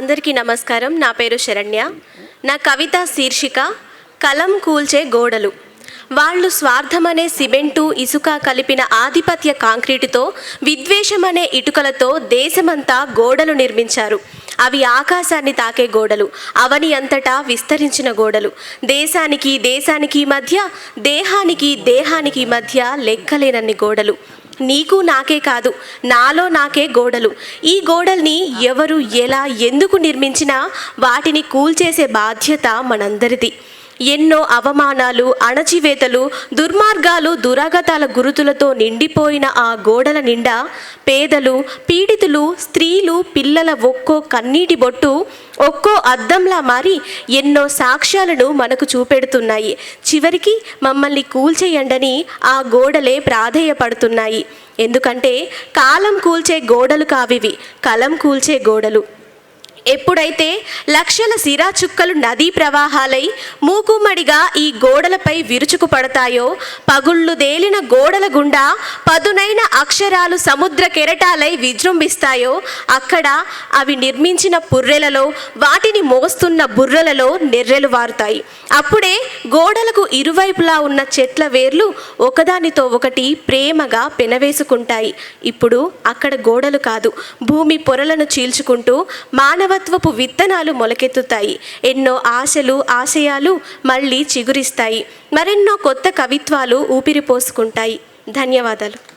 అందరికీ నమస్కారం. నా పేరు శరణ్య. నా కవిత శీర్షిక కలం కూల్చే గోడలు. వాళ్ళు స్వార్థమనే సిమెంటు, ఇసుక కలిపిన ఆధిపత్య కాంక్రీటుతో, విద్వేషమనే ఇటుకలతో దేశమంతా గోడలు నిర్మించారు. అవి ఆకాశాన్ని తాకే గోడలు, అవని అంతటా విస్తరించిన గోడలు. దేశానికి మధ్య, దేహానికి మధ్య లెక్కలేనన్ని గోడలు. నీకు నాకే కాదు, నాలో నాకే గోడలు. ఈ గోడల్ని ఎవరు, ఎలా, ఎందుకు నిర్మించినా వాటిని కూల్చేసే బాధ్యత మనందరిది. ఎన్నో అవమానాలు, అణచివేతలు, దుర్మార్గాలు, దురాగతాల గురుతులతో నిండిపోయిన ఆ గోడల నిండా పేదలు, పీడితులు, స్త్రీలు, పిల్లల ఒక్కో కన్నీటి బొట్టు ఒక్కో అద్దంలా మారి ఎన్నో సాక్ష్యాలను మనకు చూపెడుతున్నాయి. చివరికి మమ్మల్ని కూల్చేయండని ఆ గోడలే ప్రాధేయపడుతున్నాయి. ఎందుకంటే కాలం కూల్చే గోడలు కావివి, కలం కూల్చే గోడలు. ఎప్పుడైతే లక్షల సిరా చుక్కలు నదీ ప్రవాహాలై మూకుమ్మడిగా ఈ గోడలపై విరుచుకు పడతాయో, పగుళ్ళు దేలిన గోడల గుండా పదునైన అక్షరాలు సముద్ర కెరటాలై విజృంభిస్తాయో, అక్కడ అవి నిర్మించిన పుర్రెలలో, వాటిని మోస్తున్న బుర్రలలో నెర్రెలు వారుతాయి. అప్పుడే గోడలకు ఇరువైపులా ఉన్న చెట్ల వేర్లు ఒకదానితో ఒకటి ప్రేమగా పెనవేసుకుంటాయి. ఇప్పుడు అక్కడ గోడలు కాదు, భూమి పొరలను చీల్చుకుంటూ మానవత్వపు విత్తనాలు మొలకెత్తుతాయి. ఎన్నో ఆశలు, ఆశయాలు మళ్ళీ చిగురిస్తాయి. మరెన్నో కొత్త కవిత్వాలు ఊపిరి పోసుకుంటాయి. ధన్యవాదాలు.